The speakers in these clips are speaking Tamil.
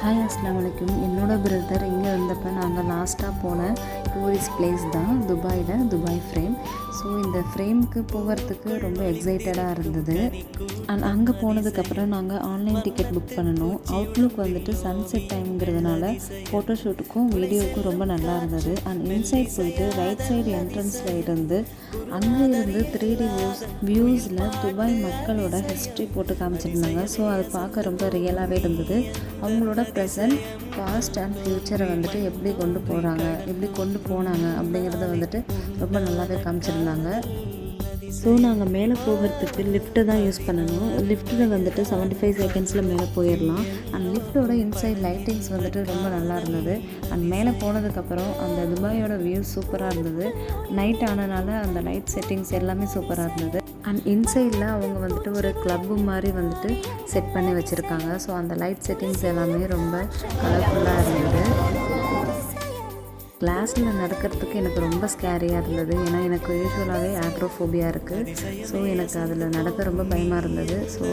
ஹாய் அஸ்ஸலாமு அலைக்கும். என்னோடய பிரதர் இங்கே இருந்தப்போ நாங்கள் லாஸ்ட்டாக போன டூரிஸ்ட் பிளேஸ் தான் துபாயில் துபாய் ஃப்ரேம். ஸோ இந்த ஃப்ரேமுக்கு போகிறதுக்கு ரொம்ப எக்ஸைட்டடாக இருந்தது. அண்ட் அங்கே போனதுக்கப்புறம் நாங்கள் ஆன்லைன் டிக்கெட் புக் பண்ணணும். அவுட்லுக் வந்துட்டு சன்செட் டைம்ங்கிறதுனால ஃபோட்டோஷூட்டுக்கும் வீடியோவுக்கும் ரொம்ப நல்லா இருந்தது. அண்ட் இன்சைட் போயிட்டு ரைட் சைடு என்ட்ரன்ஸில் இருந்து அங்கே இருந்து 3D வியூஸில் துபாய் மக்களோட ஹிஸ்ட்ரி போட்டு காமிச்சிருந்தாங்க. ஸோ அது பார்க்க ரொம்ப ரியலாகவே இருந்தது. அவங்களோட ப்ரெசன்ட், பாஸ்ட் அண்ட் ஃப்யூச்சரை வந்துட்டு எப்படி கொண்டு போனாங்க அப்படிங்கிறத வந்துட்டு ரொம்ப நல்லாவே காமிச்சிருந்தாங்க. ஸோ நாங்கள் மேலே போகிறதுக்கு லிஃப்ட்டை தான் யூஸ் பண்ணணும். லிஃப்ட்டில் வந்துட்டு 75 செகண்ட்ஸில் மேலே போயிடலாம். அண்ட் லிஃப்ட்டோட இன்சைட் லைட்டிங்ஸ் வந்துட்டு ரொம்ப நல்லா இருந்தது. அண்ட் மேலே போனதுக்கப்புறம் அந்த துபாயோட வியூஸ் சூப்பராக இருந்தது. நைட் ஆனனால அந்த லைட் செட்டிங்ஸ் எல்லாமே சூப்பராக இருந்தது. அண்ட் இன்சைடில் அவங்க வந்துட்டு ஒரு கிளப்பு மாதிரி வந்துட்டு செட் பண்ணி வச்சுருக்காங்க. ஸோ அந்த லைட் செட்டிங்ஸ் எல்லாமே ரொம்ப கலர்ஃபுல்லாக இருந்தது. கிளாஸில் நடக்கிறதுக்கு எனக்கு ரொம்ப ஸ்கேரியாக இருந்தது. ஏன்னா எனக்கு யூஸ்வலாகவே ஆக்ரோஃபோபியா இருக்குது. ஸோ எனக்கு அதில் நடக்க ரொம்ப பயமாக இருந்தது. ஸோ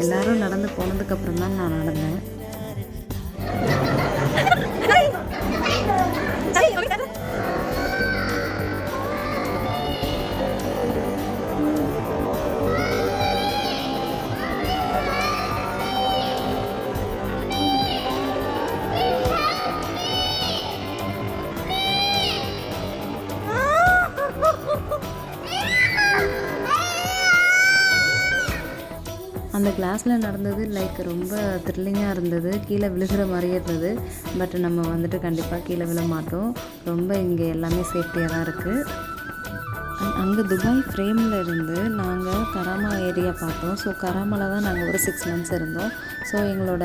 எல்லோரும் நடந்து போனதுக்கப்புறம் தான் நான் நடந்தேன். அந்த கிளாஸில் நடந்தது ரொம்ப த்ரில்லிங்காக இருந்தது. கீழே விழுகிற மாதிரியே இருந்தது. பட் நம்ம வந்துட்டு கண்டிப்பாக கீழே விழ மாட்டோம். ரொம்ப இங்கே எல்லாமே சேஃப்டியாக தான் இருக்குது. அங்கே துபாய் ஃப்ரேமில் இருந்து நாங்கள் கராமா ஏரியா பார்த்தோம். ஸோ கராமாவில் தான் நாங்கள் ஒரு 6 months இருந்தோம். ஸோ எங்களோட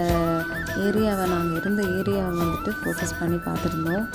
நாங்கள் இருந்த ஏரியாவை வந்துட்டு ஃபோக்கஸ் பண்ணி பார்த்துருந்தோம்.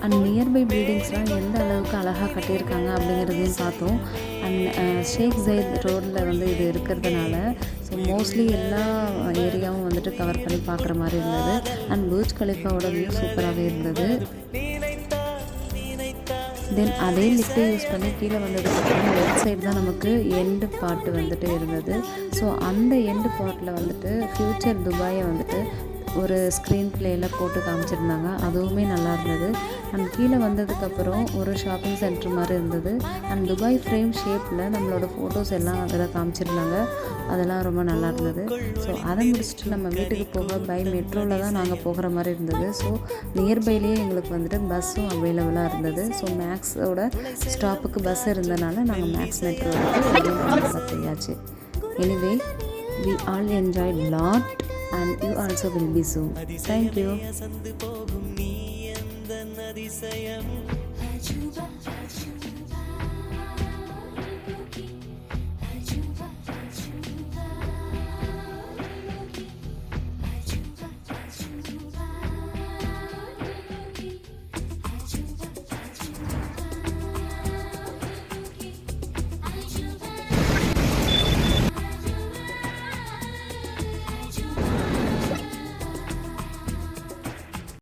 அண்ட் நியர்பை பில்டிங்ஸ்லாம் எந்த அளவுக்கு அழகாக கட்டியிருக்காங்க அப்படிங்கிறதையும் பார்த்தோம். அண்ட் ஷேக் ஜயத் ரோடில் வந்து இது இருக்கிறதுனால ஸோ மோஸ்ட்லி எல்லா ஏரியாவும் வந்துட்டு கவர் பண்ணி பார்க்குற மாதிரி இருந்தது. அண்ட் புர்ஜ் கலிஃபாவோட வியூ சூப்பராகவே இருந்தது. தென் அதே லிஃப்ட்டை யூஸ் பண்ணி கீழே வந்ததுக்கப்புறம் லெஃப்ட் சைடு தான் நமக்கு எண்டு பார்ட்டு வந்துட்டு இருந்தது. ஸோ அந்த எண்டு பார்ட்டில் வந்துட்டு ஃப்யூச்சர் துபாயை வந்துட்டு ஒரு ஸ்க்ரீன் பிளேயில் போட்டு காமிச்சிருந்தாங்க. அதுவுமே நல்லா இருந்தது. அண்ட் கீழே வந்ததுக்கப்புறம் ஒரு ஷாப்பிங் சென்டர் மாதிரி இருந்தது. அண்ட் துபாய் ஃப்ரேம் ஷேப்பில் நம்மளோட ஃபோட்டோஸ் எல்லாம் அதில் காமிச்சிருந்தாங்க. அதெல்லாம் ரொம்ப நல்லா இருந்தது. ஸோ அதை முடிச்சுட்டு நம்ம வீட்டுக்கு போக பை மெட்ரோவில் தான் நாங்கள் போகிற மாதிரி இருந்தது. ஸோ நியர்பைலேயே எங்களுக்கு வந்துட்டு பஸ்ஸும் அவைலபிளாக இருந்தது. ஸோ மேக்ஸோட ஸ்டாப்புக்கு பஸ் இருந்தனால நாங்கள் மேக்ஸ் மெட்ரோ வந்து செய்யாச்சு. Anyway we all enjoyed lot and you also will be soon. Thank you.